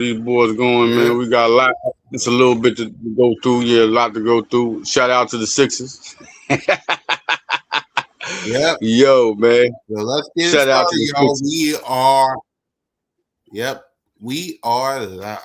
These boys going, Yeah. man. We got a lot. It's a little bit to go through. Yeah, a lot to go through. Shout out to the Sixers. Yep. Yo, man. So let's get it Shout out to started, the y'all. Sixers. We are live.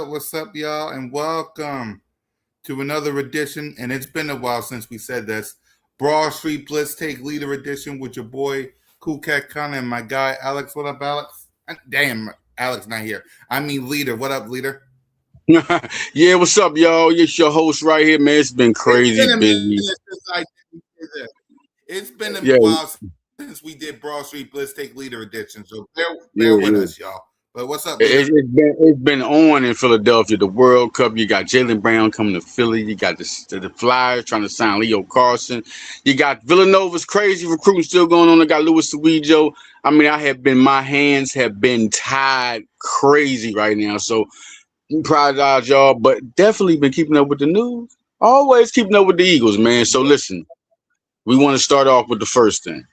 What's up, y'all? And welcome to another edition. And it's been a while since we said this. Broad Street Blitz Take Leader Edition with your boy, Cool Cat Connor, and my guy, Alex. What up, Alex? Damn, Alex not here. I mean, Leader. What up, Leader? Yeah, what's up, y'all? It's your host right here, man. It's been crazy It's been a busy. minute since I did this. It's been a Yeah, while since we did Broad Street Blitz Take Leader Edition. So bear yeah, with yeah. us, y'all. But what's up, Leader? It's been on in Philadelphia. The World Cup. You got Jaylen Brown coming to Philly. You got the Flyers trying to sign Leo Carson. You got Villanova's crazy recruiting still going on. I got Louis Suijo. I mean, my hands have been tied crazy right now. So proud of y'all, but definitely been keeping up with the news. Always keeping up with the Eagles, man. So listen, we want to start off with the first thing.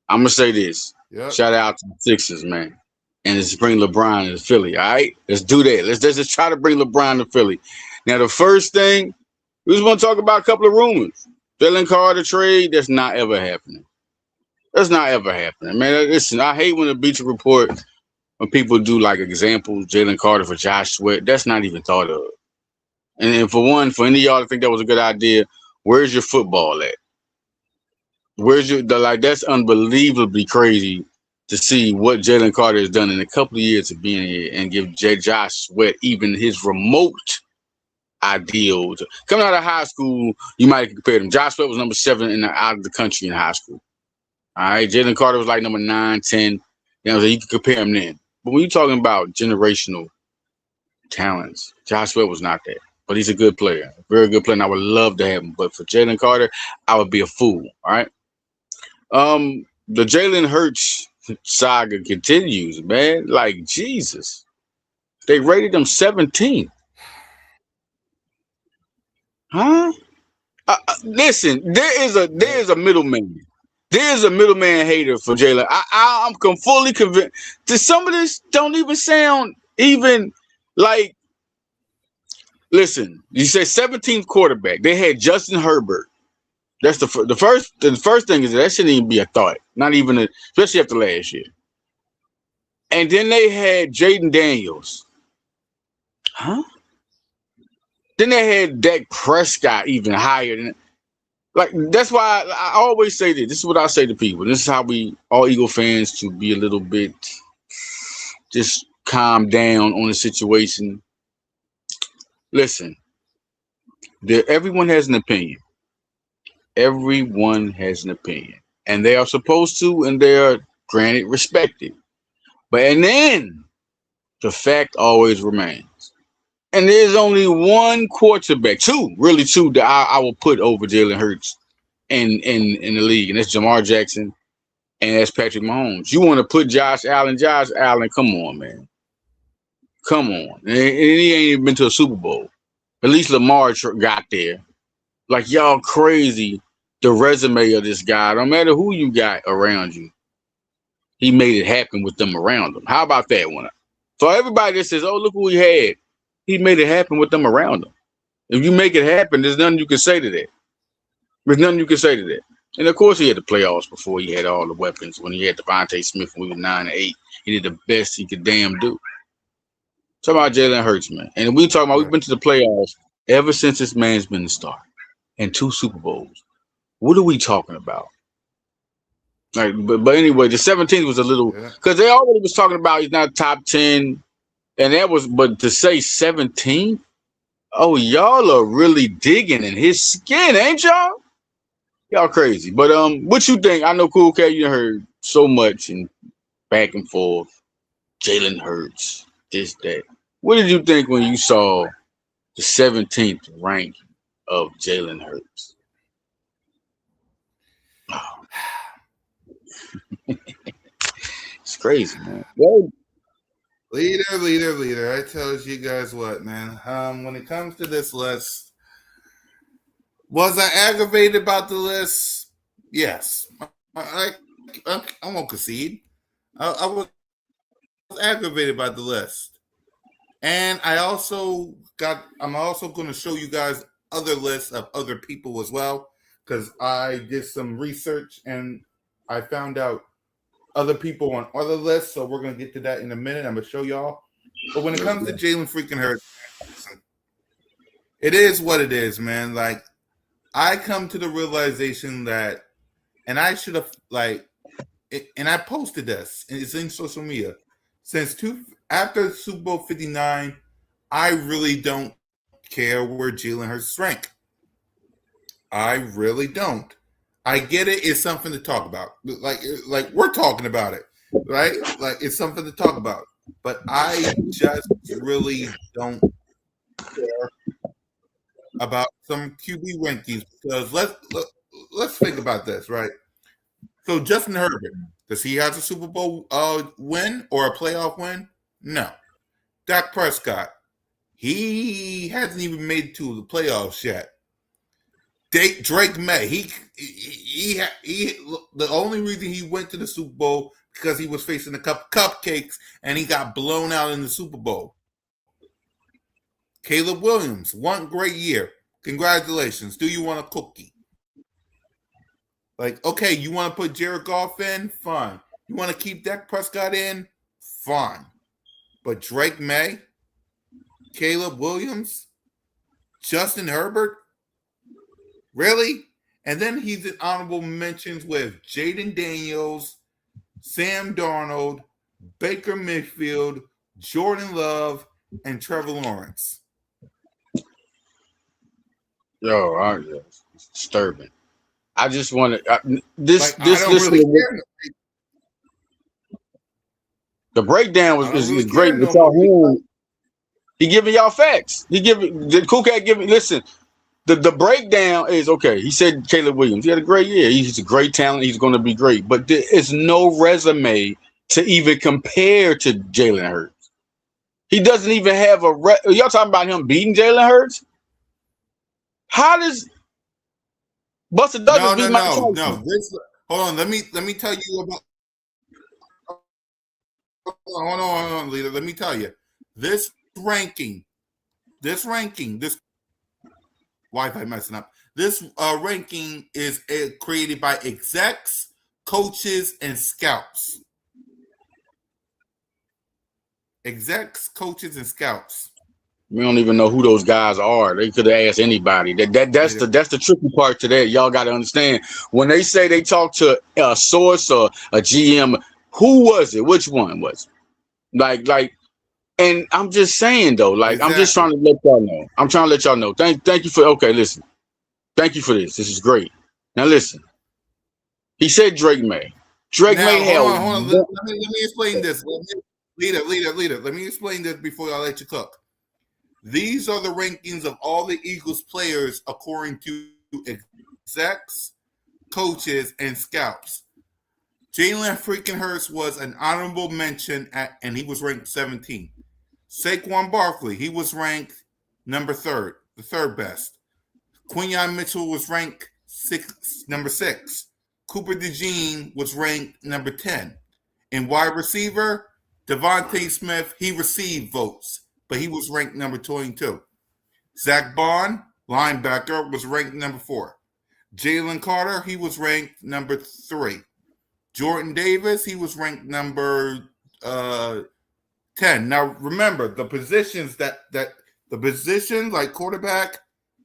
I'm gonna say this. Yep. Shout out to the Sixers, man. And let's bring LeBron to Philly. All right, let's do that. Let's just try to bring LeBron to Philly. Now, the first thing we just want to talk about a couple of rumors. Jalen Carter trade. That's not ever happening. That's not ever happening, man. Listen, I hate when the Bleacher Report when people do like examples, Jalen Carter for Josh Sweat. That's not even thought of. And for any of y'all to think that was a good idea, where's your football at? Where's that's unbelievably crazy to see what Jalen Carter has done in a couple of years of being here and give Josh Sweat even his remote ideals. Coming out of high school, you might compare them. Josh Sweat was number 7 out of the country in high school. All right, Jalen Carter was like number 9, 10. So you can compare them then. But when you're talking about generational talents, Josh Sweat was not there. But he's a good player, very good player, and I would love to have him. But for Jalen Carter, I would be a fool. All right. The Jalen Hurts saga continues, man. Like Jesus, they rated him 17th. Huh? Listen, there is a middleman. There's a middleman hater for Jalen. I'm fully convinced that some of this don't even sound even like. Listen, you say 17th quarterback. They had Justin Herbert. That's the first thing is that shouldn't even be a thought. Not even especially after last year. And then they had Jaden Daniels. Huh? Then they had Dak Prescott even higher than. Like that's why I always say this. This is what I say to people. This is how we all Eagle fans to be a little bit just calm down on the situation. Listen, everyone has an opinion. Everyone has an opinion, and they are supposed to, and they are granted respected. But and then the fact always remains: And there's only one quarterback, two that I will put over Jalen Hurts in the league, and that's Jamar Jackson and that's Patrick Mahomes. You want to put Josh Allen? Josh Allen, come on, man, come on. And he ain't even been to a Super Bowl. At least Lamar got there. Like y'all crazy. The resume of this guy, no matter who you got around you, he made it happen with them around him. How about that one? For everybody that says, "Oh, look who he had," he made it happen with them around him. If you make it happen, there's nothing you can say to that. There's nothing you can say to that. And of course, he had the playoffs before he had all the weapons. When he had Devontae Smith when he was 9-8, he did the best he could damn do. Talk about Jalen Hurts, man. And we talking about we've been to the playoffs ever since this man's been the star, and 2 Super Bowls. What are we talking about? Like, but anyway, the 17th was a little because they already was talking about he's not top 10, and that was. But to say 17, oh, y'all are really digging in his skin, ain't y'all? Y'all crazy. But what you think? I know Cool Cat, you heard so much and back and forth. Jalen Hurts, this, that. What did you think when you saw the 17th ranking of Jalen Hurts? It's crazy, man. Well, Leader. I tells you guys what, man. When it comes to this list, was I aggravated about the list? Yes. I won't concede. I was aggravated by the list. And I'm also going to show you guys other lists of other people as well, because I did some research and I found out other people on other lists. So we're going to get to that in a minute. I'm going to show y'all. But when it comes to Jalen freaking Hurts, it is what it is, man. Like, I come to the realization that, and I should have, and I posted this, and it's in social media. After Super Bowl 59, I really don't care where Jalen Hurts rank. I really don't. I get it. It's something to talk about. Like we're talking about it, right? Like, it's something to talk about. But I just really don't care about some QB rankings, because let's think about this, right? So Justin Herbert, does he have a Super Bowl win or a playoff win? No. Dak Prescott, he hasn't even made it to the playoffs yet. Drake May, he the only reason he went to the Super Bowl because he was facing a cup cupcakes and he got blown out in the Super Bowl. Caleb Williams, one great year. Congratulations. Do you want a cookie? Like, okay, you want to put Jared Goff in? Fine. You want to keep Dak Prescott in? Fine. But Drake May, Caleb Williams, Justin Herbert? Really? And then he's in honorable mentions with Jaden Daniels, Sam Darnold, Baker Mayfield, Jordan Love, and Trevor Lawrence. Yo, it's disturbing. I just want to the breakdown is great. With y'all, he giving y'all facts. The Cool Cat giving. Listen, the breakdown is okay. He said Caleb Williams. He had a great year. He's a great talent. He's going to be great. But there is no resume to even compare to Jalen Hurts. He doesn't even have a. Y'all talking about him beating Jalen Hurts? How does Buster Douglas beat Mike Tyson? No. Hold on. Let me tell you about. Hold on, leader. Let me tell you. This ranking. This Wi-Fi messing up. This ranking is created by execs, coaches, and scouts. Execs, coaches, and scouts. We don't even know who those guys are. They could have asked anybody. That's the tricky part to that. Y'all got to understand. When they say they talk to a source or a GM, who was it? Which one was it? Like, and I'm just saying though, like, exactly. I'm just trying to let y'all know. I'm trying to let y'all know. Thank you for. Okay, listen. Thank you for this. This is great. Now listen. He said Drake May. Hold on. Let me explain this. Leader. Let me explain this before I let you cook. These are the rankings of all the Eagles players according to execs, coaches, and scouts. Jalen freaking Hurts was an honorable mention and he was ranked 17. Saquon Barkley, he was ranked number 3rd, the 3rd best. Quinyon Mitchell was ranked number 6. Cooper DeJean was ranked number 10. In wide receiver, Devontae Smith, he received votes, but he was ranked number 22. Zach Bond, linebacker, was ranked number 4. Jalen Carter, he was ranked number 3. Jordan Davis, he was ranked number 10. Now remember the positions that the position like quarterback,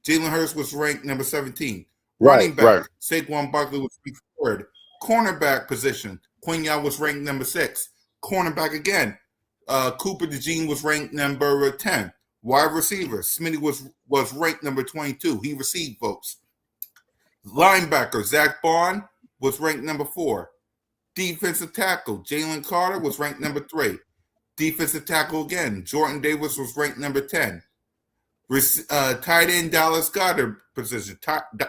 Jalen Hurts was ranked number 17. Running back, Saquon Barkley was 3rd. Cornerback position, Quinyon was ranked number 6. Cornerback again, Cooper DeJean was ranked number 10. Wide receiver, Smitty was ranked number 22. He received votes. Linebacker, Zach Bond was ranked number 4. Defensive tackle, Jalen Carter was ranked number 3. Defensive tackle again, Jordan Davis was ranked number 10. Tight end Dallas Goedert position,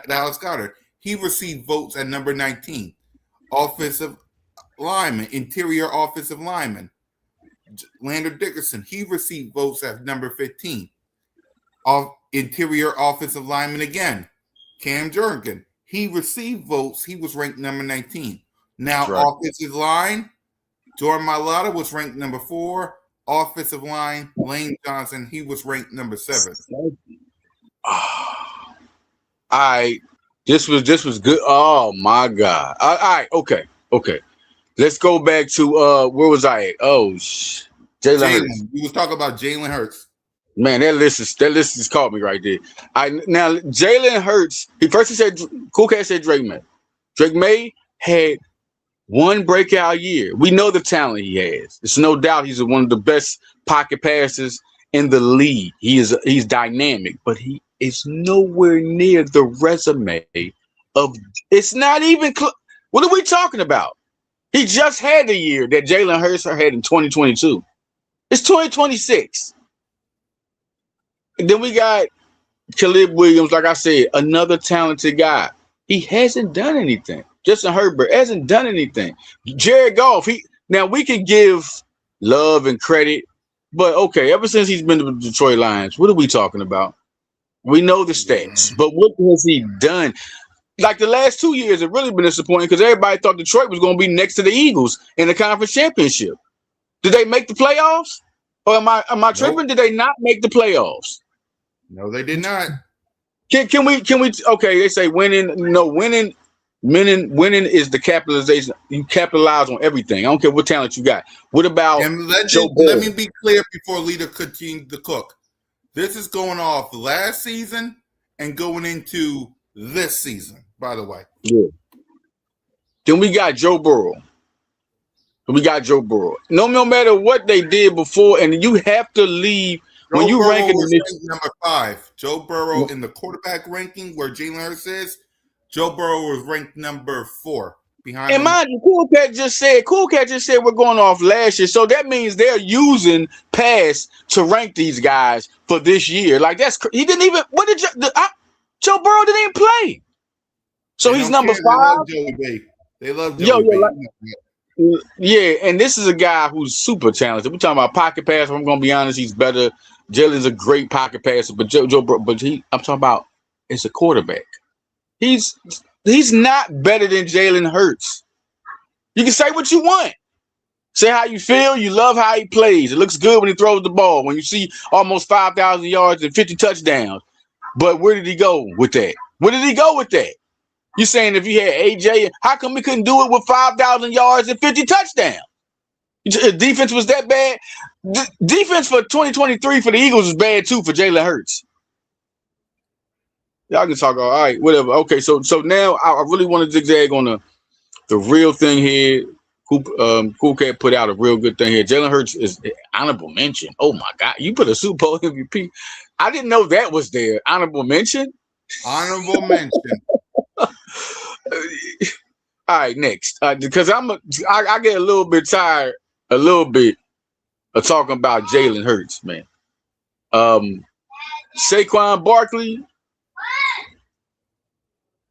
Dallas Goedert, he received votes at number 19. Offensive lineman, interior offensive lineman, Lander Dickerson, he received votes at number 15. Interior offensive lineman again, Cam Jurgen, he received votes, he was ranked number 19. Now, offensive line, Jordan Mailata was ranked number 4. Offensive line, Lane Johnson, he was ranked number 7. All right. This was good. Oh my God. All right, okay. Let's go back to where was I at? Oh, Jalen Hurts. We was talking about Jalen Hurts. Man, that list just caught me right there. Now Jalen Hurts. He said Cool Cat said Drake May. Drake May had one breakout year. We know the talent he has. There's no doubt he's one of the best pocket passers in the league. He's dynamic, but he is nowhere near the resume of. It's not even. What are we talking about? He just had the year that Jalen Hurts had in 2022. It's 2026. And then we got Caleb Williams, like I said, another talented guy. He hasn't done anything. Justin Herbert hasn't done anything. Jared Goff, now we can give love and credit, but okay, ever since he's been to the Detroit Lions, what are we talking about? We know the stats, but what has he done? Like the last 2 years have really been disappointing because everybody thought Detroit was going to be next to the Eagles in the conference championship. Did they make the playoffs? Or am I tripping? Nope. Did they not make the playoffs? No, they did not. Can we okay, they say winning is the capitalization. You capitalize on everything. I don't care what talent you got. What about let me be clear before Leader continues to cook. This is going off last season and going into this season, by the way. Yeah. Then we got Joe Burrow. No matter what they did before, and you have to leave when you rank it number 5. Joe Burrow in the quarterback ranking where Jalen Hurts is. Joe Burrow was ranked number 4 behind. And mind you, Cool Cat just said we're going off last year, so that means they're using past to rank these guys for this year. Like he didn't even. What did Joe Burrow didn't even play? So he's number 5. They love Joey B. Yeah, and this is a guy who's super talented. We're talking about pocket passer. I'm going to be honest, he's better. Jalen's a great pocket passer, but I'm talking about it's a quarterback. He's not better than Jalen Hurts. You can say what you want. Say how you feel. You love how he plays. It looks good when he throws the ball. When you see almost 5,000 yards and 50 touchdowns. But where did he go with that? You saying if he had AJ, how come he couldn't do it with 5,000 yards and 50 touchdowns? Defense was that bad? Defense for 2023 for the Eagles was bad too for Jalen Hurts. Y'all can talk all right, whatever. Okay, so now I really want to zigzag on the real thing here. Cool Cat put out a real good thing here. Jalen Hurts is honorable mention. Oh my God, you put a Super Bowl MVP. I didn't know that was there. Honorable mention. Honorable mention. All right, next, because I get a little bit tired, of talking about Jalen Hurts, man. Saquon Barkley,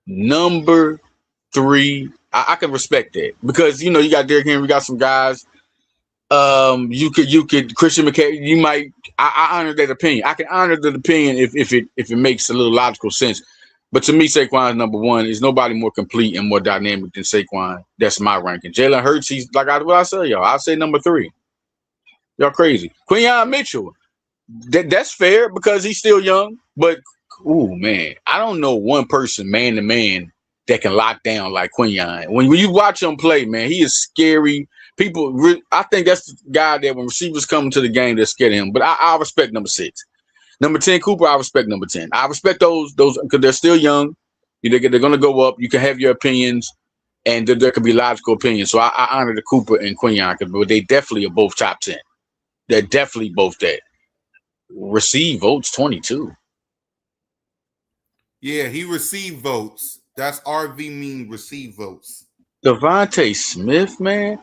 number 3. I can respect that because you got Derrick Henry, we got some guys. You could Christian McCaffrey. You might. I honor that opinion. I can honor the opinion if it makes a little logical sense. But to me, Saquon is number 1. There's nobody more complete and more dynamic than Saquon. That's my ranking. Jalen Hurts, he's like what I say, y'all. I say number 3. Y'all crazy. Quinyon Mitchell. That's fair because he's still young. But ooh man, I don't know one person man to man that can lock down like Quinyon. When you watch him play, man, he is scary. I think that's the guy that when receivers come to the game, they're scared of him. But I respect number 6. Number 10, Cooper, I respect number 10. I respect those because they're still young. They're going to go up. You can have your opinions, and there could be logical opinions. So I honor the Cooper and Quinyon, but they definitely are both top 10. They're definitely both that. Receive votes 22. Yeah, he received votes. That's RV mean receive votes. Devontae Smith, man.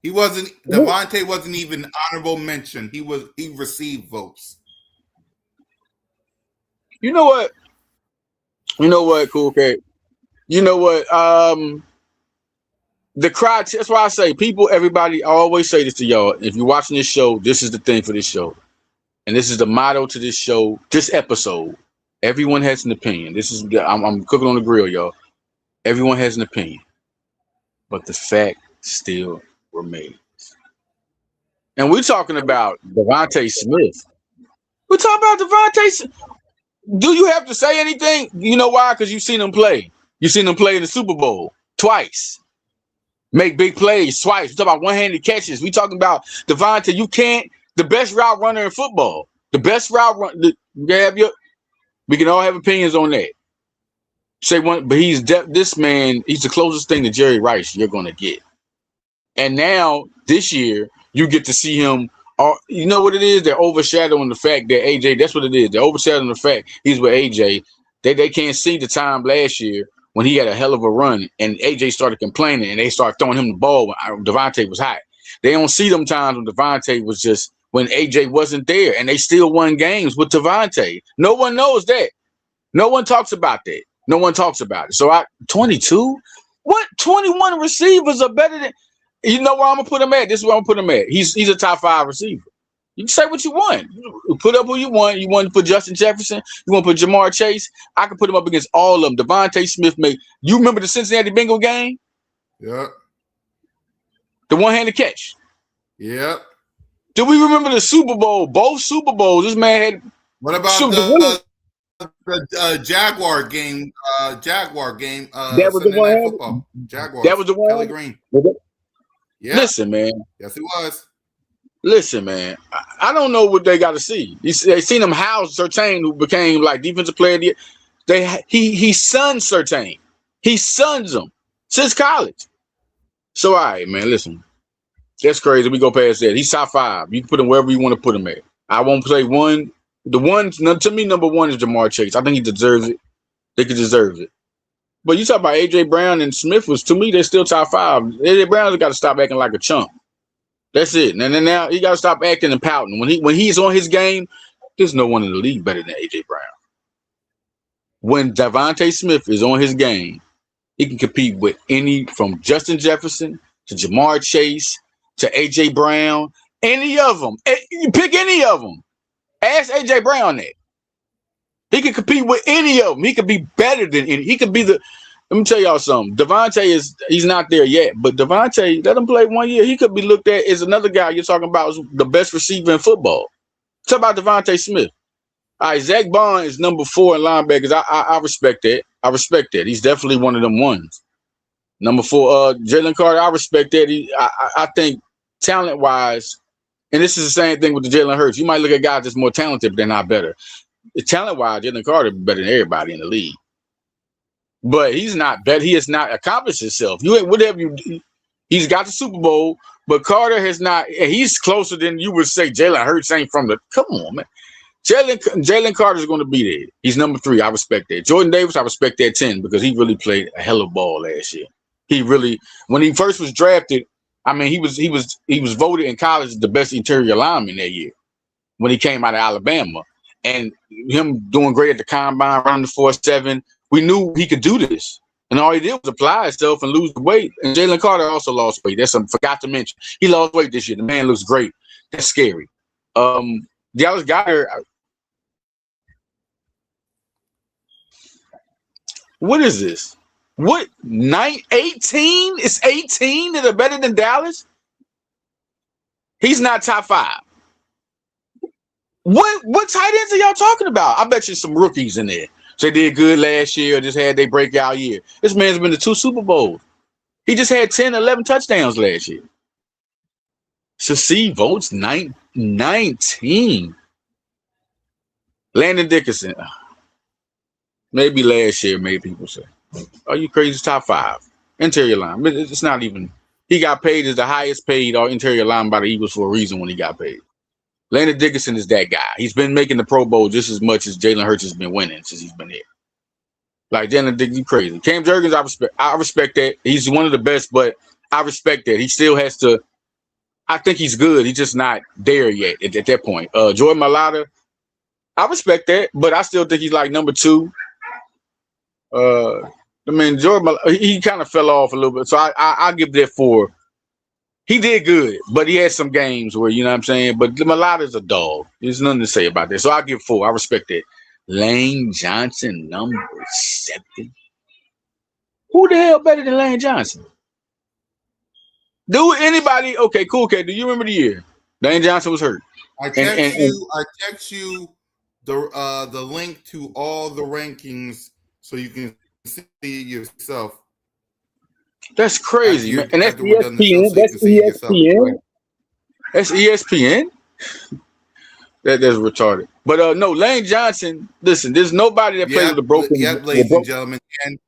Devontae wasn't even honorable mention. He received votes. You know what, Cool Cat? You know what? The crowd, that's why I say everybody, I always say this to y'all. If you're watching this show, this is the thing for this show. And this is the motto to this show, this episode. Everyone has an opinion. I'm cooking on the grill, y'all. Everyone has an opinion. But the fact still remains. And we're talking about Devontae Smith. We're talking about Devontae Smith. Do you have to say anything? You know why? Because you've seen him play. You've seen him play in the Super Bowl twice. Make big plays twice. We talk about one-handed catches. We talking about Devontae. The best route runner in football. The best route runner. We can all have opinions on that. Say one, but this man. He's the closest thing to Jerry Rice you're gonna get. And now this year you get to see him. You know what it is? They're overshadowing the fact that AJ. That's what it is. They're overshadowing the fact he's with AJ. They can't see the time last year when he had a hell of a run and AJ started complaining and they started throwing him the ball when Devontae was hot. They don't see them times when Devontae was just when AJ wasn't there and they still won games with Devontae. No one knows that. No one talks about that. No one talks about it. So 22? What 21 receivers are better than? You know where I'm gonna put him at? This is where I'm gonna put him at. He's a top 5 receiver. You can say what you want. You put up who you want. You want to put Justin Jefferson. You want to put Jamar Chase. I can put him up against all of them. Devontae Smith made. You remember the Cincinnati Bengal game? Yep. The one-handed catch. Yep. Do we remember the Super Bowl? Both Super Bowls. This man had. What about the Jaguar game? That was the one. Football. Jaguars. That was the one. Kelly Green. Yeah. Listen, man. Yes, he was. Listen, man. I don't know what they got to see. They seen him house Surtain, who became like defensive player of the year. He sons Surtain. He sons him since college. So, all right, man. Listen, that's crazy. We go past that. He's top 5. You can put him wherever you want to put him at. I won't play one. The one to me, number 1 is Jamar Chase. I think he deserves it. They could deserve it. But you talk about AJ Brown and Smith to me, they're still top 5. AJ Brown's got to stop acting like a chump. That's it. And then now he got to stop acting and pouting. When he's on his game, there's no one in the league better than AJ Brown. When Devontae Smith is on his game, he can compete with any from Justin Jefferson to Jamar Chase to AJ Brown, any of them. You pick any of them. Ask AJ Brown that. He can compete with any of them. He could be better than any. He could be the. Let me tell y'all something. Devontae he's not there yet, but Devontae, let him play 1 year. He could be looked at as another guy you're talking about is the best receiver in football. Talk about Devontae Smith. All right, Zach Bond is number 4 in linebackers. I respect that. I respect that. He's definitely one of them ones. Number 4, Jalen Carter. I respect that. I think talent-wise, and this is the same thing with the Jalen Hurts. You might look at guys that's more talented, but they're not better. Talent-wise, Jalen Carter is better than everybody in the league. But he's not better. He has not accomplished himself. He's got the Super Bowl, but Carter has not. He's closer than you would say Jalen Hurts ain't from the. Come on, man. Jalen Carter's going to be there. He's number 3. I respect that. Jordan Davis, I respect that 10 because he really played a hell of a ball last year. He really, when he first was drafted, I mean, he was voted in college the best interior lineman that year. when he came out of Alabama, and him doing great at the combine, running the 4.7. We knew he could do this, and all he did was apply himself and lose the weight. And Jalen Carter also lost weight. That's something I forgot to mention. He lost weight this year. The man looks great. That's scary. Dallas Goedert. What is this? What 18? It's 18 that are better than Dallas. He's not top 5. What tight ends are y'all talking about? I bet you some rookies in there. So they did good last year or just had their breakout year. This man's been to 2 Super Bowls. He just had 10, 11 touchdowns last year. So see, votes 19. Landon Dickerson. Maybe last year, maybe people say. Are you crazy? It's top 5. Interior line. It's not even. He got paid as the highest paid interior line by the Eagles for a reason when he got paid. Landon Dickerson is that guy. He's been making the Pro Bowl just as much as Jalen Hurts has been winning since he's been here. Like, Jalen Dickerson, you crazy. Cam Jurgens, I respect that. He's one of the best, but I respect that. He still has to. I think he's good. He's just not there yet at that point. Jordan Mailata, I respect that, but I still think he's like number 2. Jordan, he kind of fell off a little bit, so I give that 4. He did good, but he had some games where, you know what I'm saying? But Mailata's a dog. There's nothing to say about that. So I give 4. I respect that. Lane Johnson, number 7. Who the hell better than Lane Johnson? Do anybody? Okay, cool. Okay, do you remember the year Lane Johnson was hurt? I text you the link to all the rankings so you can see it yourself. That's crazy, man. And that's ESPN. That's ESPN. That's ESPN. That's retarded. But no, Lane Johnson. Listen, there's nobody that plays with the broken. Yeah, ladies and gentlemen, and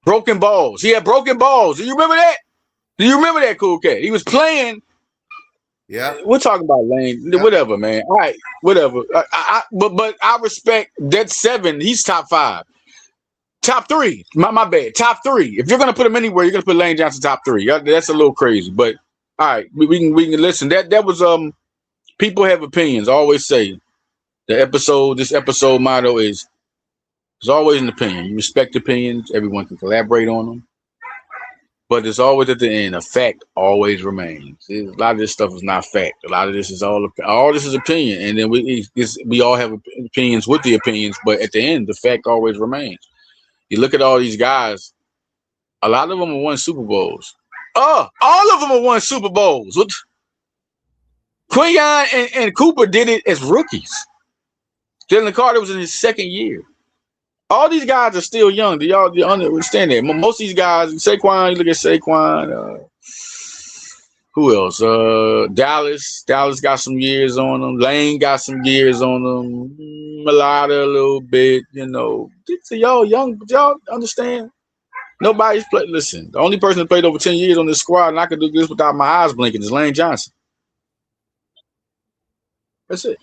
broken balls. He had broken balls. Do you remember that? Do you remember that, cool cat? He was playing. Yeah, we're talking about Lane. Yeah. Whatever, man. All right, whatever. But I respect that 7. He's top 5. Top 3. My bad. Top 3. If you're gonna put him anywhere, you're gonna put Lane Johnson top 3. That's a little crazy, but all right, we can listen. That was people have opinions. I always say this episode motto is there's always an opinion. You respect opinions. Everyone can collaborate on them, but it's always at the end. A fact always remains. A lot of this stuff is not fact. A lot of this is all this is opinion, and then we all have opinions with the opinions, but at the end, the fact always remains. You look at all these guys, a lot of them have won Super Bowls. All of them have won Super Bowls. Quinyon and Cooper did it as rookies. Jalen Carter was in his 2nd year. All these guys are still young. Do y'all understand that? Most of these guys, Saquon, you look at Saquon, who else? Dallas got some years on them. Lane got some years on them. Mailata a little bit, you know. So y'all young, but y'all understand? Nobody's played. Listen, the only person that played over 10 years on this squad, and I can do this without my eyes blinking, is Lane Johnson. That's it.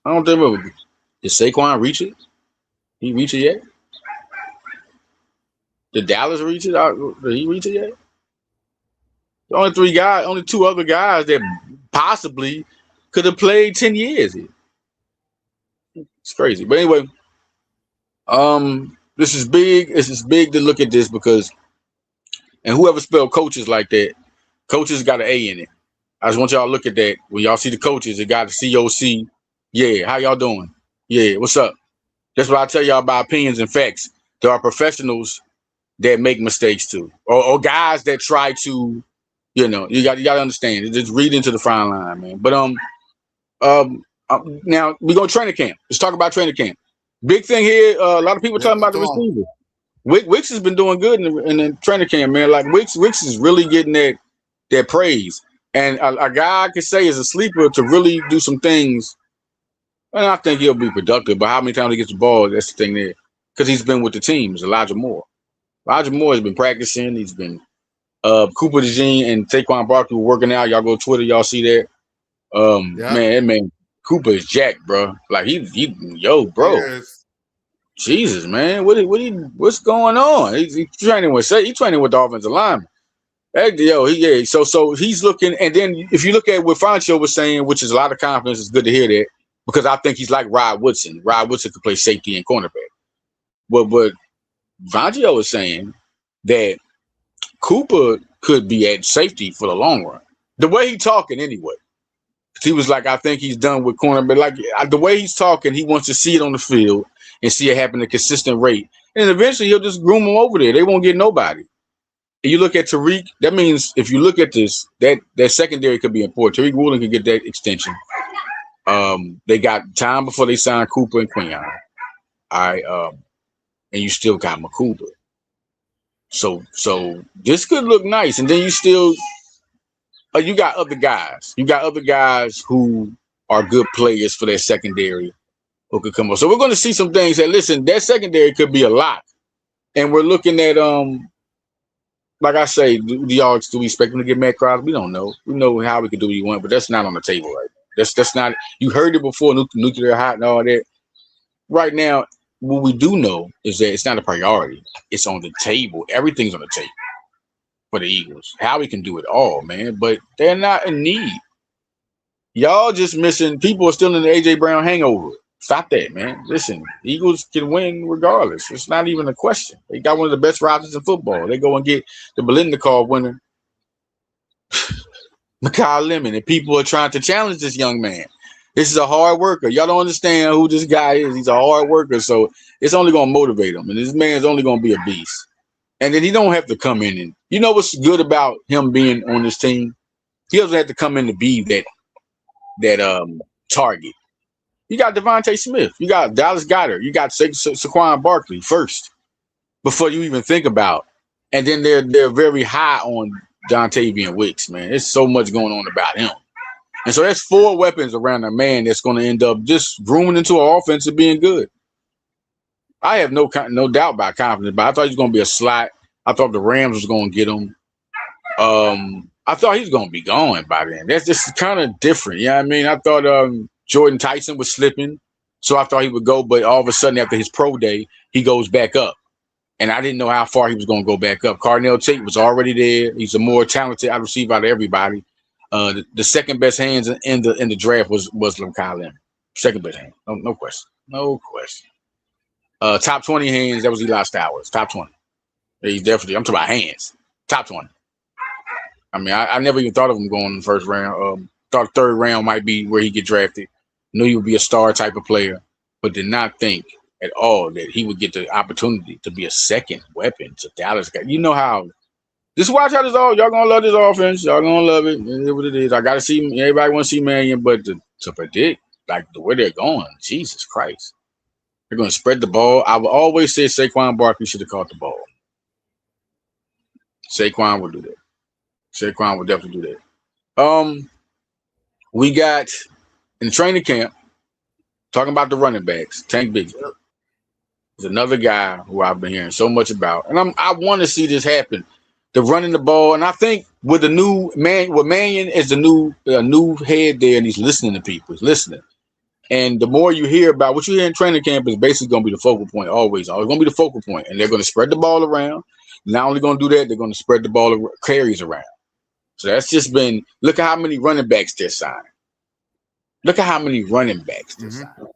I don't think did Saquon reach it? He reach it yet? Did Dallas reach it? Did he reach it yet? The only 2 other guys that possibly could have played 10 years here. It's crazy. But anyway, this is big. This is big to look at this because, and whoever spelled coaches like that, coaches got an A in it. I just want y'all to look at that. When y'all see the coaches, it got the COC. Yeah, how y'all doing? Yeah, what's up? That's what I tell y'all about opinions and facts. There are professionals that make mistakes too, or guys that try to, you know, you got to understand. Just read into the fine line, man. But now we go training camp. Let's talk about training camp. Big thing here. A lot of people talking about the receiver. Wicks has been doing good in the training camp, man. Like Wicks is really getting that praise. And a guy I could say is a sleeper to really do some things. And I think he'll be productive. But how many times he gets the ball, that's the thing there. Because he's been with the team. It's Elijah Moore. Elijah Moore has been practicing. He's been Cooper DeJean and Saquon Barkley were working out. Y'all go to Twitter, y'all see that. Man, Cooper is jacked, bro. Like yo, bro. Yes. Jesus, man. What's going on? He's training with the offensive lineman. Yeah. So he's looking, and then if you look at what Foncho was saying, which is a lot of confidence, it's good to hear that because I think he's like Rod Woodson. Rod Woodson could play safety and cornerback. But Foncho was saying that Cooper could be at safety for the long run. The way he's talking, anyway. He was like, I think he's done with cornerback. Like the way he's talking, he wants to see it on the field and see it happen at a consistent rate, and eventually he'll just groom them over there. They won't get nobody. You look at Tariq, that means if you look at this, that secondary could be important. Tariq Woolen could get that extension. They got time before they sign Cooper and Quinion. All right. And you still got Makuba. So this could look nice. And then you still you got other guys. You got other guys who are good players for their secondary who could come up. So we're going to see some things that, listen, that secondary could be a lot. And we're looking at like I say, do we expect him to get Matt Crosby? We don't know. We know how we can do what he want, but that's not on the table right now. That's not. You heard it before, nuclear hot and all that. Right now, what we do know is that it's not a priority. It's on the table. Everything's on the table for the Eagles. Howie can do it all, man, but they're not in need. Y'all just missing. People are still in the A.J. Brown hangover. Stop that, man. Listen, Eagles can win regardless. It's not even a question. They got one of the best rosters in football. They go and get the Belinda winner, Mikhail Lemon, and people are trying to challenge this young man. This is a hard worker. Y'all don't understand who this guy is. He's a hard worker, so it's only going to motivate him, and this man's only going to be a beast. And then he don't have to come in and, you know what's good about him being on this team? He doesn't have to come in to be that target. You got Devontae Smith. You got Dallas Goedert. You got Saquon Barkley first before you even think about. And then they're very high on Dontavian Wicks, man. There's so much going on about him. And so there's 4 weapons around a man that's going to end up just grooming into an offense and being good. I have no doubt about confidence, but I thought he was going to be a slot. I thought the Rams was going to get him. I thought he was going to be gone by then. That's just kind of different. You know what I mean? I thought Jordan Tyson was slipping, so I thought he would go, but all of a sudden after his pro day, he goes back up. And I didn't know how far he was going to go back up. Cardinal Tate was already there. He's a more talented wide receiver out of everybody. The second best hands in the draft was Mikhail Lemon. Second best hand. No question. No question. Top 20 hands, that was Eli Stowers. Top 20. He's definitely, I'm talking about hands. Top 20. I mean, I never even thought of him going in the first round. Thought third round might be where he get drafted. Knew he would be a star type of player, but did not think at all that he would get the opportunity to be a second weapon to Dallas. You know how, just watch how this all, y'all gonna love this offense. Y'all gonna love it. It is what it is. I gotta see, everybody want to see Mannion, but to predict like the way they're going, Jesus Christ. They're gonna spread the ball. I would always say Saquon Barkley should have caught the ball. Saquon would do that. Saquon would definitely do that. We got in the training camp, talking about the running backs, Tank Bigsby. There's another guy who I've been hearing so much about. And I want to see this happen. The running the ball. And I think with the new man, with Mannion is the new head there, and he's listening to people. He's listening. And the more you hear about what you hear in training camp is basically going to be the focal point, always going to be the focal point. And they're going to spread the ball around. Not only going to do that, they're going to spread the ball carries around. So that's just been, look at how many running backs they're signing. Look at how many running backs they're signing.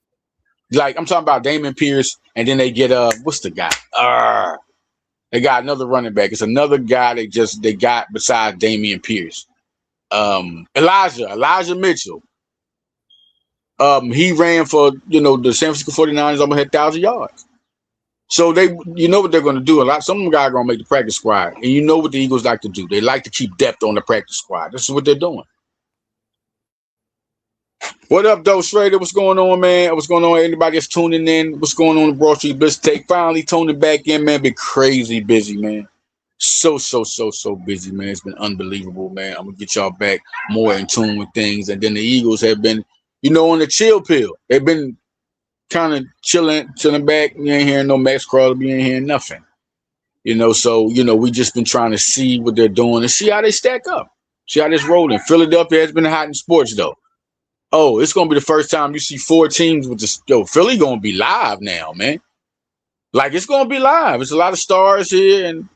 Like, I'm talking about Dameon Pierce, and then they get, what's the guy? They got another running back. It's another guy they got besides Dameon Pierce. Elijah Mitchell. He ran for, the San Francisco 49ers almost had 1,000 yards. So you know what they're going to do. Some of them guys are going to make the practice squad. And you know what the Eagles like to do. They like to keep depth on the practice squad. This is what they're doing. What up, though, Schrader? What's going on, man? What's going on? Anybody that's tuning in? What's going on in Broad Street Blitz Take? Finally tuning back in, man. Been crazy busy, man. So busy, man. It's been unbelievable, man. I'm going to get y'all back more in tune with things. And then the Eagles have been, on the chill pill. They've been kind of chilling back. You ain't hearing no Max Crosby. You ain't hearing nothing. So, we just been trying to see what they're doing and see how they stack up. See how this rolling. Philadelphia has been hot in sports, though. Oh, it's going to be the first time you see 4 teams with this. Yo, Philly going to be live now, man. Like, it's going to be live. It's a lot of stars here. And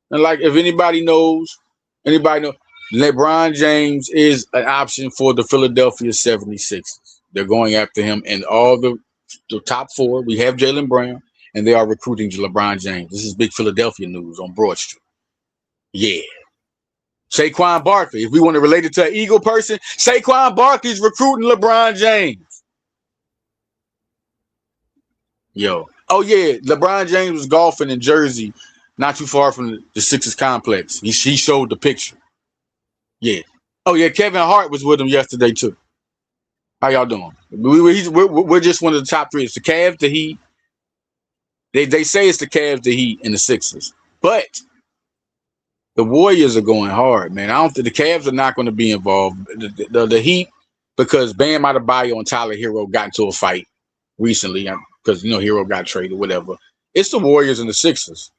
like, if anybody knows, Anybody know? LeBron James is an option for the Philadelphia 76ers. They're going after him, and all the top four. We have Jaylen Brown, and they are recruiting LeBron James. This is big Philadelphia news on Broad Street. Yeah. Saquon Barkley. If we want to relate it to an Eagle person, Saquon Barkley's recruiting LeBron James. Yo. Oh, yeah. LeBron James was golfing in Jersey, not too far from the Sixers complex. He showed the picture. Yeah. Oh, yeah. Kevin Hart was with him yesterday, too. How y'all doing? We're just one of the top three. It's the Cavs, the Heat. They say it's the Cavs, the Heat, and the Sixers. But the Warriors are going hard, man. I don't think the Cavs are not going to be involved. The Heat, because Bam Adebayo and Tyler Hero got into a fight recently because, Hero got traded, whatever. It's the Warriors and the Sixers.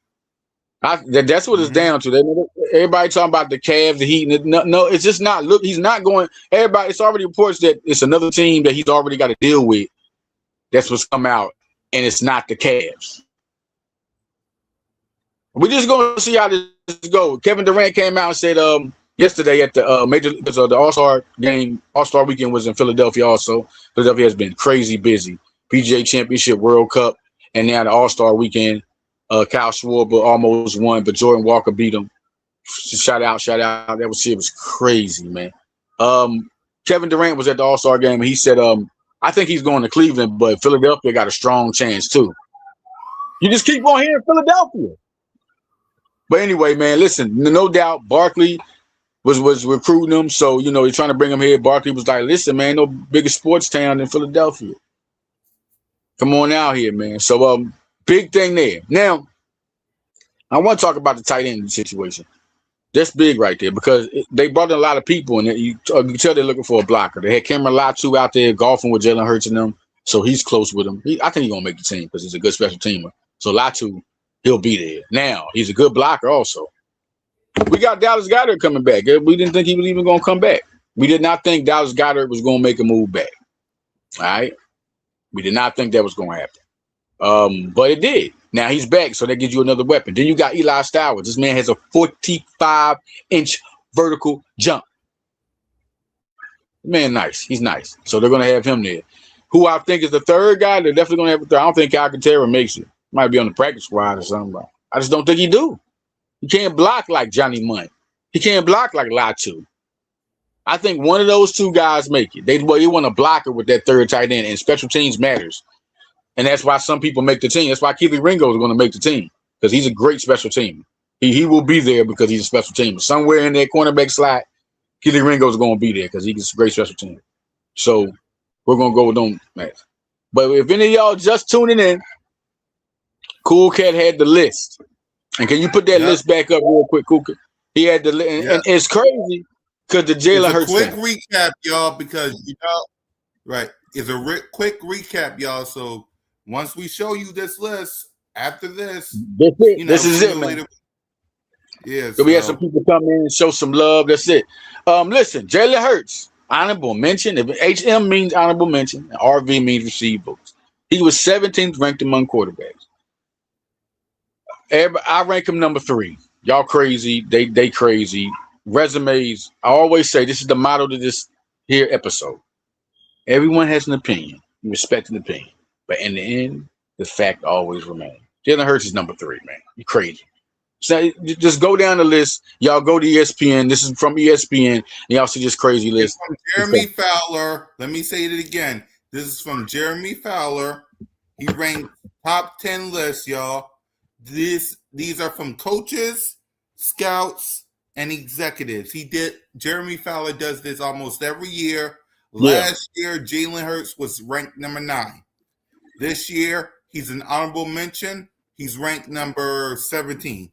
That's what it's down to. Everybody talking about the Cavs, the Heat. No, it's just not. Look, he's not going. Everybody, it's already reports that it's another team that he's already got to deal with. That's what's come out, and it's not the Cavs. We're just going to see how this goes. Kevin Durant came out and said yesterday at the major because the All-Star game, All-Star weekend was in Philadelphia also. Philadelphia has been crazy busy. PGA Championship, World Cup, and now the All-Star weekend. Kyle Schwarber almost won, but Jordan Walker beat him. Shout out. That was crazy, man. Kevin Durant was at the All-Star game, and he said, I think he's going to Cleveland, but Philadelphia got a strong chance, too. You just keep on hearing Philadelphia. But anyway, man, listen, no doubt Barkley was recruiting him. So, they're trying to bring him here. Barkley was like, listen, man, no bigger sports town than Philadelphia. Come on out here, man. So, big thing there. Now, I want to talk about the tight end situation. That's big right there because they brought in a lot of people, and you can tell they're looking for a blocker. They had Cameron Latu out there golfing with Jalen Hurts and them, so he's close with him. I think he's going to make the team because he's a good special teamer. So Latu, he'll be there. Now, he's a good blocker also. We got Dallas Goedert coming back. We didn't think he was even going to come back. We did not think Dallas Goedert was going to make a move back. All right? We did not think that was going to happen. But it did. Now he's back, so that gives you another weapon. Then you got Eli Stowers. This man has a 45-inch vertical jump. Man, nice. He's nice. So they're going to have him there. Who I think is the third guy, they're definitely going to have a third. I don't think Alcantara makes it. Might be on the practice squad or something. I just don't think he do. He can't block like Johnny Munt. He can't block like Latu. I think one of those two guys make it. They want a blocker with that third tight end, and special teams matters. And that's why some people make the team. That's why Keely Ringo is going to make the team because he's a great special teamer. He will be there because he's a special teamer. Somewhere in that cornerback slot, Keely Ringo is going to be there because he's a great special teamer. So we're going to go with them, man. But if any of y'all just tuning in, Cool Cat had the list. And can you put that list back up real quick, Cool Cat? He had the list. And it's crazy because the Jalen Hurts quick recap, y'all, because, right. It's a quick recap, y'all. So once we show you this list, after this, that's it. This is it, man. Yeah. So we had some people come in and show some love. That's it. Listen, Jalen Hurts, honorable mention. If HM means honorable mention, and RV means receive votes. He was 17th ranked among quarterbacks. I rank him number 3. Y'all crazy. They crazy. Resumes. I always say this is the motto to this here episode. Everyone has an opinion. You respect an opinion. But in the end, the fact always remains. Jalen Hurts is number 3, man. You crazy. So just go down the list. Y'all go to ESPN. This is from ESPN. And y'all see this crazy list. From Jeremy Fowler. Let me say it again. This is from Jeremy Fowler. He ranked top 10 lists, y'all. These are from coaches, scouts, and executives. Jeremy Fowler does this almost every year. Last year, Jalen Hurts was ranked number 9. This year, he's an honorable mention. He's ranked number 17.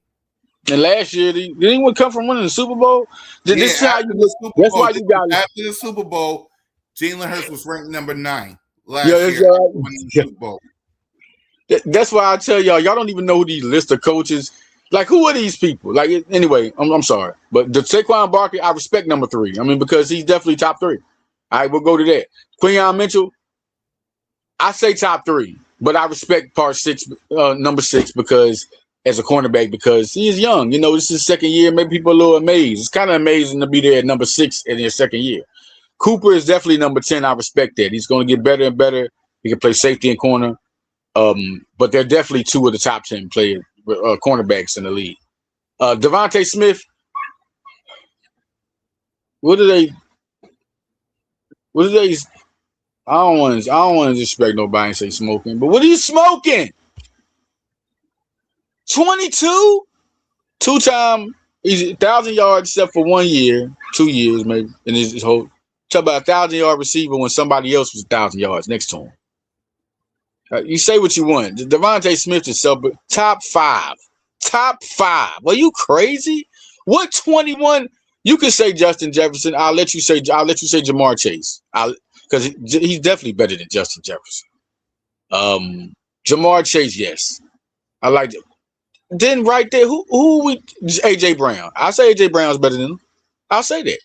And last year, did anyone come from winning the Super Bowl? That's why you got it. After the Super Bowl, Jalen Hurts was ranked number 9 last year. Winning the Super Bowl. That's why I tell y'all don't even know who these list of coaches. Like, who are these people? Like, anyway, I'm sorry, but the Saquon Barkley, I respect number 3. I mean, because he's definitely top 3. All right, we'll go to that. Quinyon Mitchell, I say top 3, but I respect number 6 because as a cornerback because he is young. You know, this is his second year. Maybe people are a little amazed. It's kind of amazing to be there at number 6 in his second year. Cooper is definitely number 10. I respect that. He's going to get better and better. He can play safety and corner. But they're definitely 2 of the top 10 cornerbacks in the league. Devontae Smith, what do they? I don't want to disrespect nobody and say smoking, but what are you smoking? 22, 2-time. He's 1,000 yards except for 1 year, 2 years maybe. In his whole talk about 1,000-yard receiver when somebody else was 1,000 yards next to him. You say what you want. Devontae Smith is top 5. Top 5. Are you crazy? What 21? You can say Justin Jefferson. I'll let you say Jamar Chase. Because he's definitely better than Justin Jefferson. Jamar Chase, yes. I like it. Then right there, who we AJ Brown. I say AJ Brown's better than him. I'll say that.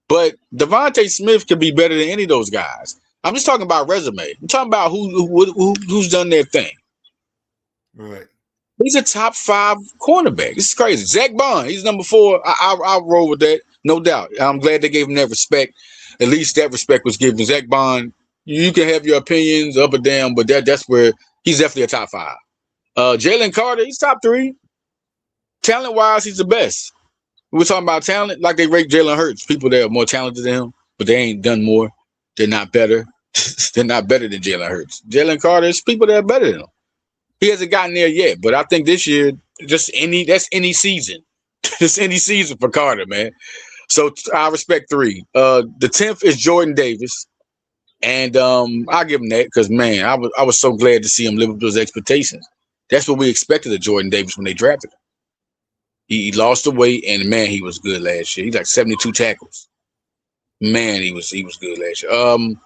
But Devontae Smith could be better than any of those guys. I'm just talking about resume. I'm talking about who's done their thing. Right. He's a top 5 cornerback. This is crazy. Zach Bond, he's number 4. I'll roll with that, no doubt. I'm glad they gave him that respect. At least that respect was given. Zach Bond, you can have your opinions up or down, but that's where he's definitely a top 5. Jalen Carter, he's top 3. Talent-wise, he's the best. We're talking about talent, like they rate Jalen Hurts. People that are more talented than him, but they ain't done more. They're not better. They're not better than Jalen Hurts. Jalen Carter is people that are better than him. He hasn't gotten there yet, but I think this year, that's any season. It's any season for Carter, man. So I respect 3. The 10th is Jordan Davis. And I'll give him that because, man, I was so glad to see him live up to his expectations. That's what we expected of Jordan Davis when they drafted him. He lost the weight, and, man, he was good last year. He's like 72 tackles. Man, he was good last year.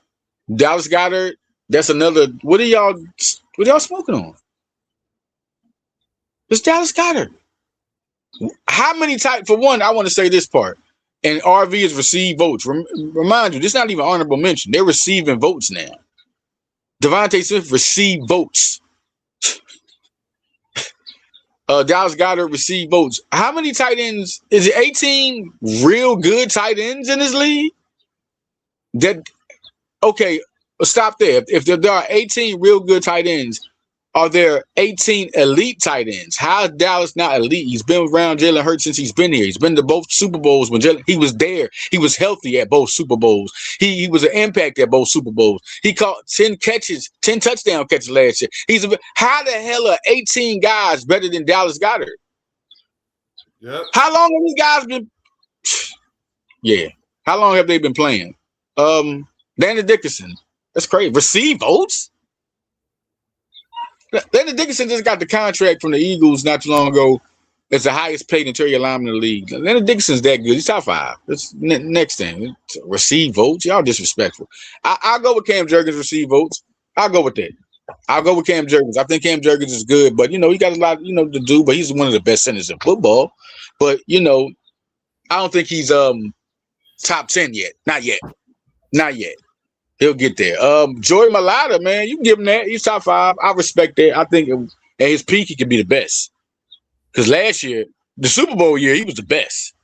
Dallas Goedert, that's another. What are y'all smoking on? It's Dallas Goedert. How many for one, I want to say this part. And RV is received votes. Remind you, this is not even honorable mention. They're receiving votes now. Devontae Smith received votes. Dallas Goedert received votes. How many tight ends? Is it 18 real good tight ends in this league? Okay, stop there. If there are 18 real good tight ends, are there 18 elite tight ends? How is Dallas not elite? He's been around Jalen Hurts since he's been here. He's been to both Super Bowls when he was there. He was healthy at both Super Bowls. He was an impact at both Super Bowls. He caught 10 touchdown catches last year. How the hell are 18 guys better than Dallas Goedert? Yep. How long have these guys been? Yeah. How long have they been playing? Danny Dickerson. That's crazy. Receive votes? Landon Dickerson just got the contract from the Eagles not too long ago. It's the highest paid interior lineman in the league. Landon Dickerson's that good. He's top 5. That's next thing. Receive votes? Y'all disrespectful. I'll go with Cam Jurgens receive votes. I'll go with that. I'll go with Cam Jurgens. I think Cam Jurgens is good, but, he got a lot, to do, but he's one of the best centers in football. But, I don't think he's top 10 yet. Not yet. He'll get there. Joey Mailata, man, you can give him that. He's top 5. I respect that. I think at his peak, he could be the best. Because last year, the Super Bowl year, he was the best.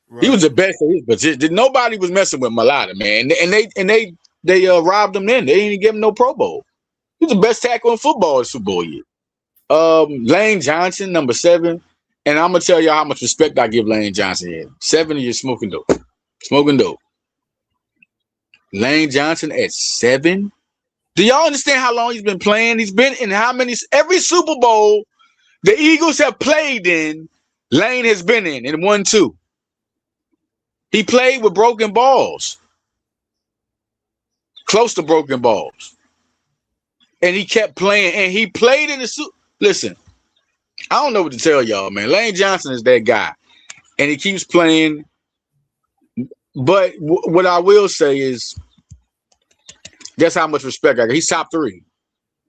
Right. He was the best. But nobody was messing with Mailata, man. And they robbed him then. They didn't even give him no Pro Bowl. He was the best tackle in football in Super Bowl year. Lane Johnson, number 7. And I'm going to tell y'all how much respect I give Lane Johnson here. 7 years smoking dope. Lane Johnson at 7. Do y'all understand how long he's been playing? He's been in every Super Bowl the Eagles have played in, Lane has been in and won 2. He played with broken balls. Close to broken balls. And he kept playing. And he played in the Super. Listen, I don't know what to tell y'all, man. Lane Johnson is that guy. And he keeps playing. But what I will say is, that's how much respect I got. He's top 3.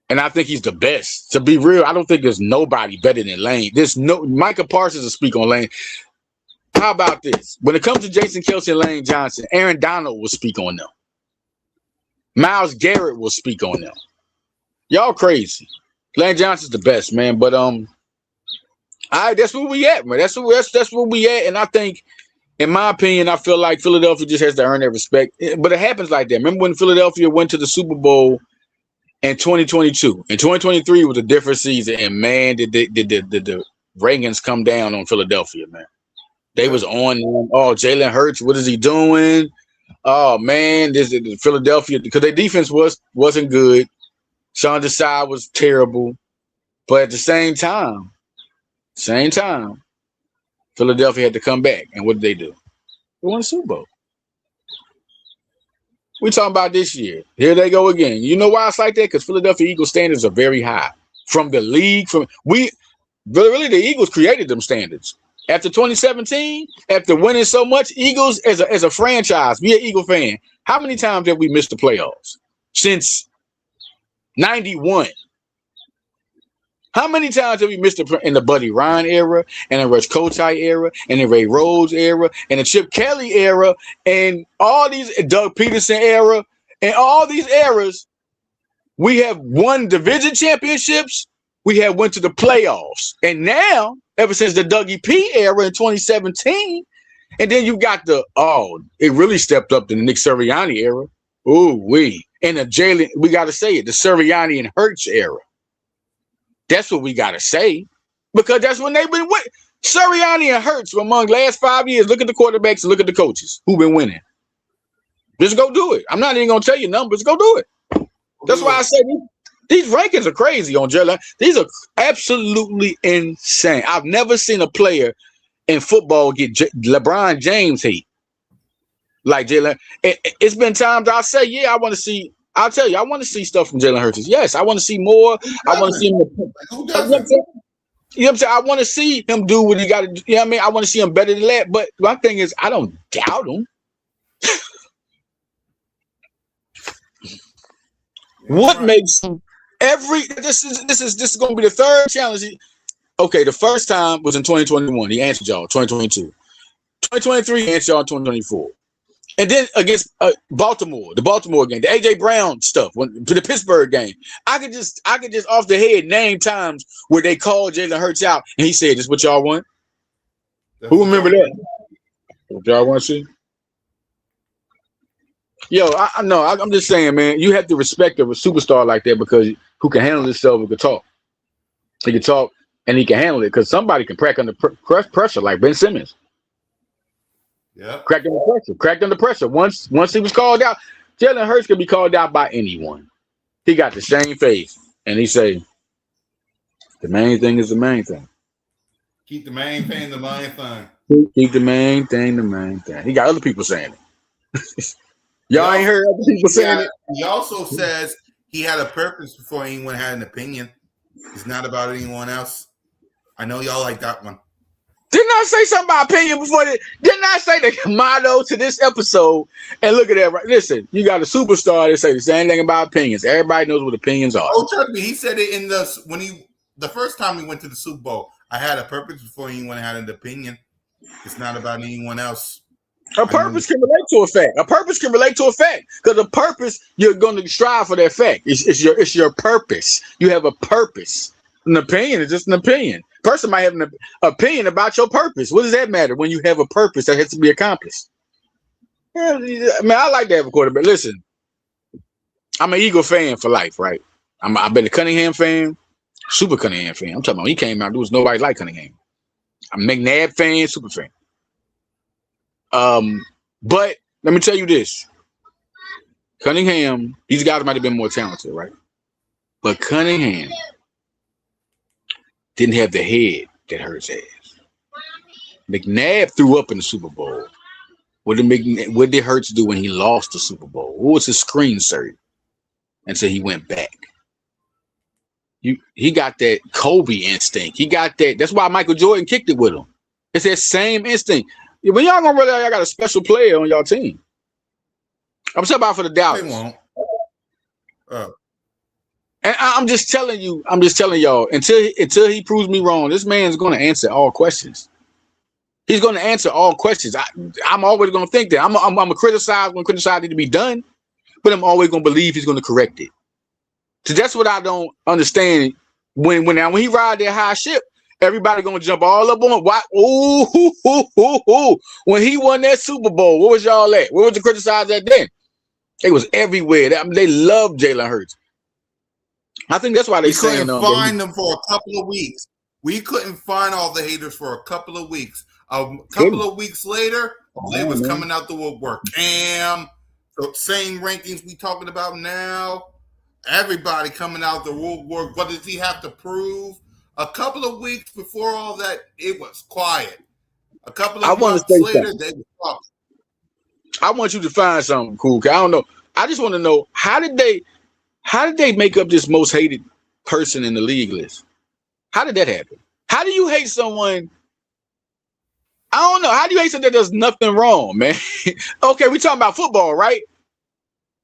And I think he's the best. To be real, I don't think there's nobody better than Lane. Micah Parsons will speak on Lane. How about this? When it comes to Jason Kelce and Lane Johnson, Aaron Donald will speak on them. Myles Garrett will speak on them. Y'all crazy. Lane Johnson's the best, man. But All right, that's where we at, man. That's where we at. And I think, in my opinion, I feel like Philadelphia just has to earn that respect. But it happens like that. Remember when Philadelphia went to the Super Bowl in 2022? In 2023 was a different season, and man, did the Reagans come down on Philadelphia, man. They was on them. Oh, Jalen Hurts, what is he doing? Oh man, this is Philadelphia, because their defense wasn't good. Sean Desai was terrible, but at the same time, Philadelphia had to come back, and what did they do? They won the Super Bowl. We talking about this year. Here they go again. You know why it's like that? Because Philadelphia Eagles standards are very high from the league. Really, the Eagles created them standards. After 2017, after winning so much, Eagles as a franchise, be an Eagle fan. How many times have we missed the playoffs since 91? How many times have we missed in the Buddy Ryan era, and the Rush Kotite era, and the Ray Rhodes era, and the Chip Kelly era, and all these Doug Peterson era, and all these eras? We have won division championships. We have went to the playoffs, and now, ever since the Dougie P era in 2017, and then you got it really stepped up to the Nick Sirianni era. And the Jalen, we got to say it, the Sirianni and Hurts era. That's what we got to say, because that's when they've been winning. Sirianni and Hurts among last 5 years. Look at the quarterbacks and look at the coaches who've been winning. Just go do it. I'm not even going to tell you numbers. Go do it. That's why I say these rankings are crazy on Jalen. These are absolutely insane. I've never seen a player in football get LeBron James hate like Jalen. It's been times I say, yeah, I want to see. I'll tell you, I want to see stuff from Jalen Hurts. Yes, I want to see more. I want to see him. Who doesn't? You know what I'm saying? I want to see him do what he got to do. You know what I mean? I want to see him better than that. But my thing is, I don't doubt him. What makes him this is going to be the third challenge. Okay, the first time was in 2021. He answered y'all. 2022, 2023. He answered y'all in 2024. And then against Baltimore, the Baltimore game, the AJ Brown stuff, the Pittsburgh game, I could just off the head name times where they called Jalen Hurts out and he said, "This is what y'all want." Who remember that? What y'all want to see? Yo, I know. I'm just saying, man. You have to respect a superstar like that, because who can handle himself, who can talk. He can talk and he can handle it, because somebody can crack under pressure, like Ben Simmons. Yeah, cracked under pressure. Once he was called out, Jalen Hurts can be called out by anyone. He got the same face, and he say, "The main thing is the main thing. Keep the main thing the main thing. Keep the main thing the main thing." He got other people saying it. Y'all ain't heard other people saying it. He also says he had a purpose before anyone had an opinion. It's not about anyone else. I know y'all like that one. Didn't I say something about opinion before? Didn't I say the motto to this episode? And look at that. Right? Listen, you got a superstar that say the same thing about opinions. Everybody knows what opinions are. Oh, trust me. He said it in the first time he went to the Super Bowl. I had a purpose before anyone had an opinion. It's not about anyone else. A purpose can relate to a fact. A purpose can relate to a fact, because a purpose, you're going to strive for that fact. It's your purpose. You have a purpose. An opinion is just an opinion. Person might have an opinion about your purpose. What does that matter when you have a purpose that has to be accomplished? Yeah, I mean, I like to have a quarterback. Listen, I'm an Eagle fan for life, right? I've been a Cunningham fan, super Cunningham fan. I'm talking about when he came out, there was nobody like Cunningham. I'm a McNabb fan, super fan. But let me tell you this. Cunningham, these guys might have been more talented, right? But Cunningham didn't have the head that Hurts has. McNabb threw up in the Super Bowl. What did Hurts do when he lost the Super Bowl? What was his screen cert until he went back? He got that Kobe instinct. He got that. That's why Michael Jordan kicked it with him. It's that same instinct. When y'all gonna realize y'all got a special player on y'all team. I'm talking about for the Dallas. They won't. And I'm just telling y'all, until he proves me wrong, this man's going to answer all questions. He's going to answer all questions. I'm always going to think that. I'm going to criticize when criticize need to be done, but I'm always going to believe he's going to correct it. So that's what I don't understand. When he ride that high ship, Everybody gonna jump all up on why? Ooh. When he won that Super Bowl, where was y'all at? Where was the criticized at then? They was everywhere. They loved Jalen Hurts. I think that's why they We couldn't saying find them for a couple of weeks. We couldn't find all the haters for a couple of weeks. A couple of weeks later, they was coming out the woodwork. Cam, the same rankings we talking about now. Everybody coming out the woodwork. What does he have to prove? A couple of weeks before all that, it was quiet. A couple of months later, they was talking. I want you to find something cool. I don't know. I just want to know how did they make up this most hated person in the league list? How did that happen? How do you hate someone? I don't know. How do you hate someone that does nothing wrong, man? Okay, we talking about football, right?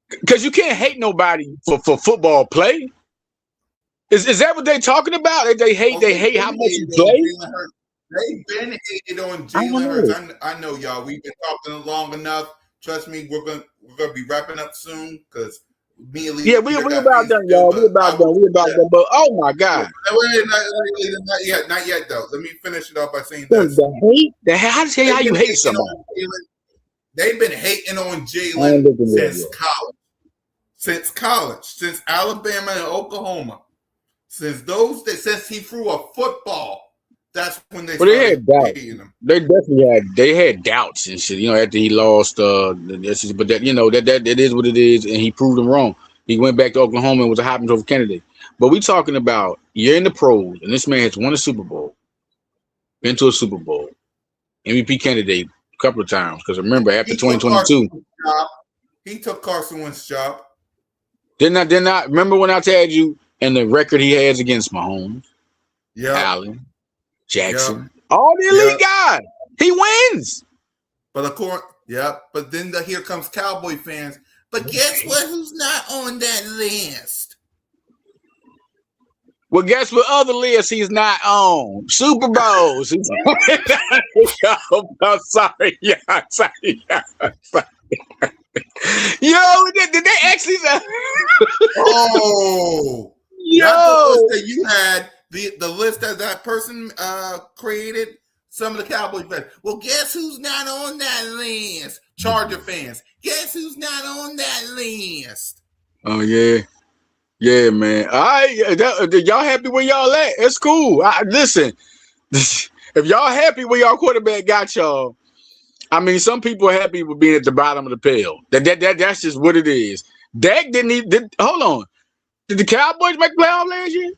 Because you can't hate nobody for football play. Is that what they're talking about? They hate how much you play? They've been hated on Jalen Hurts. I know, y'all. We've been talking long enough. Trust me, we're gonna be wrapping up soon because me and Lee. Yeah, we about done, y'all. We about done. But oh my God! Not yet, though. Let me finish it off by saying this: how you hate someone? They've been hating on Jalen since college, since Alabama and Oklahoma, since he threw a football. That's when they had doubts. Him. They definitely had doubts and shit. After he lost, but that it is what it is, and he proved them wrong. He went back to Oklahoma and was a Heisman Trophy candidate. But we talking about you're in the pros, and this man has won a Super Bowl, been to a Super Bowl, MVP candidate a couple of times. Because remember, after 2022, he took Carson Wentz's job. Didn't I remember when I told you and the record he has against Mahomes, Allen, Jackson, all the elite guys. He wins. But of course, but then here comes Cowboy fans. But guess what? Who's not on that list? Well, guess what other list he's not on? Super Bowls. I'm sorry. Yo, did they actually say? Oh, yo, the list that you had. The list that person created, some of the Cowboy fans. Well, guess who's not on that list? Charger fans. Guess who's not on that list? Oh, yeah. Yeah, man. All right. Y'all happy where y'all at? It's cool. Listen, if y'all happy where y'all quarterback got y'all, I mean, some people are happy with being at the bottom of the pail. That's just what it is. Dak hold on. Did the Cowboys make the playoff last year?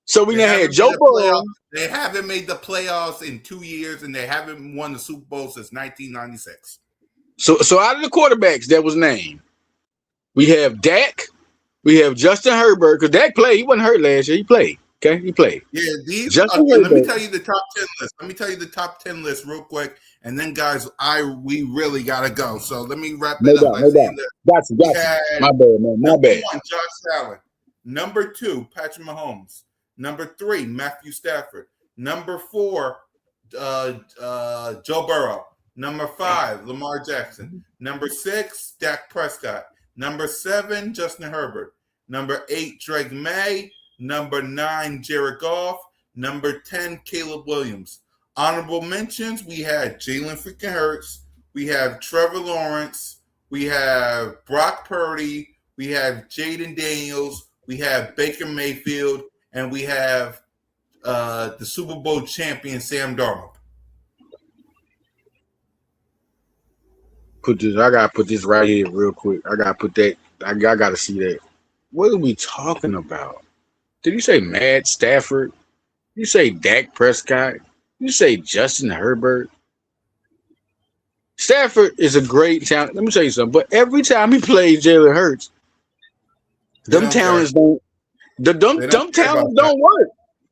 So we had Joe Burrow. They haven't made the playoffs in 2 years, and they haven't won the Super Bowl since 1996. So out of the quarterbacks that was named, we have Dak, we have Justin Herbert, because Dak played. He wasn't hurt last year. He played. Okay, he played. Yeah, let me tell you the top 10 list. Let me tell you the top 10 list real quick, and then guys, we really gotta go. So let me wrap it up. Gotcha. My bad, man. My bad. 1, Josh Allen. Number 2, Patrick Mahomes. Number 3, Matthew Stafford. Number 4, Joe Burrow. Number 5, Lamar Jackson. Number 6, Dak Prescott. Number 7, Justin Herbert. Number 8, Drake May. Number 9, Jared Goff. Number 10, Caleb Williams. Honorable mentions, we had Jalen freaking Hurts. We have Trevor Lawrence. We have Brock Purdy. We have Jaden Daniels. We have Baker Mayfield. And we have the Super Bowl champion, Sam Darnold. I gotta put this right here real quick. I gotta put that. I gotta see that. What are we talking about? Did you say Matt Stafford? Did you say Dak Prescott? Did you say Justin Herbert? Stafford is a great talent. Let me tell you something. But every time he plays Jalen Hurts, them talents don't. Them talents don't work.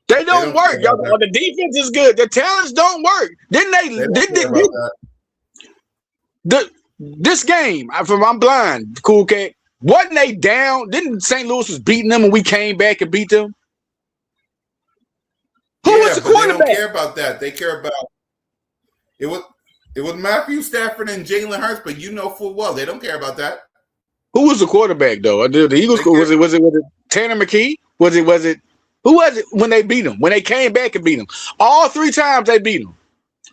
They don't work. Y'all, the defense is good. The talents don't work. This game, I'm blind, cool cat. Wasn't they down? Didn't St. Louis was beating them and we came back and beat them? Who was the quarterback? They don't care about that. They care about it was Matthew Stafford and Jalen Hurts, but you know full well they don't care about that. Who was the quarterback though? The Eagles was it Tanner McKee? Was it Who was it when they beat them? When they came back and beat them? All 3 times they beat them.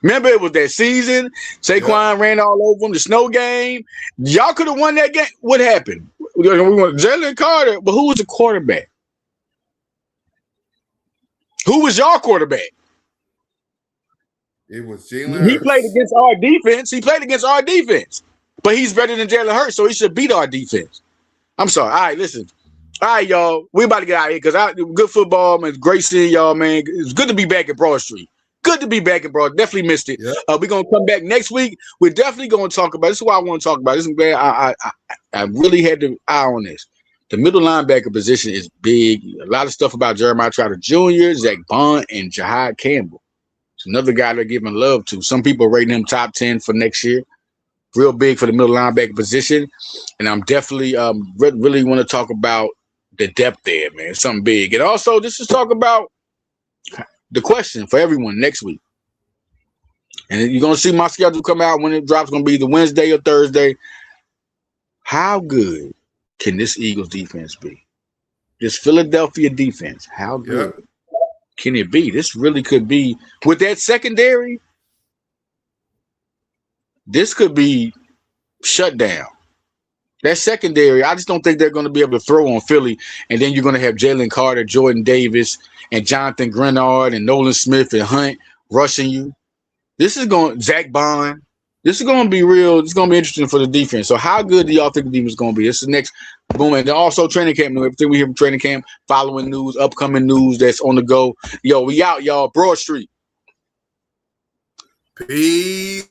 Remember, it was that season. Saquon ran all over them. The snow game. Y'all could have won that game. What happened? We want Jalen Carter, but who was the quarterback? Who was your quarterback? It was Jalen Hurts. He played against our defense. But he's better than Jalen Hurts, so he should beat our defense. I'm sorry. All right, listen. All right, y'all. We about to get out of here because good football, man. It's great seeing y'all, man. It's good to be back at Broad Street. Good to be back at Broad. Definitely missed it. Yep. We're going to come back next week. We're definitely going to talk about this. Is what I want to talk about. This is bad. I really had the eye on this. The middle linebacker position is big. A lot of stuff about Jeremiah Trotter Jr., Zach Bond, and Jahad Campbell. It's another guy they're giving love to. Some people rating him top 10 for next year. Real big for the middle linebacker position. And I'm definitely really want to talk about the depth there, man. Something big. And also, this is talk about the question for everyone next week. And you're going to see my schedule come out when it drops. It's going to be the Wednesday or Thursday. How good can this Eagles defense be? This Philadelphia defense, how good can it be? This really could be, with that secondary, this could be shut down. That secondary, I just don't think they're going to be able to throw on Philly. And then you're going to have Jalen Carter, Jordan Davis, and Jonathan Grenard, and Nolan Smith, and Hunt rushing you. Zach Bond. This is going to be real. It's going to be interesting for the defense. So how good do y'all think the defense is going to be? This is the next boom. And then also training camp. Everything we hear from training camp, following news, upcoming news that's on the go. Yo, we out, y'all. Broad Street. Peace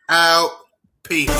out. Peace.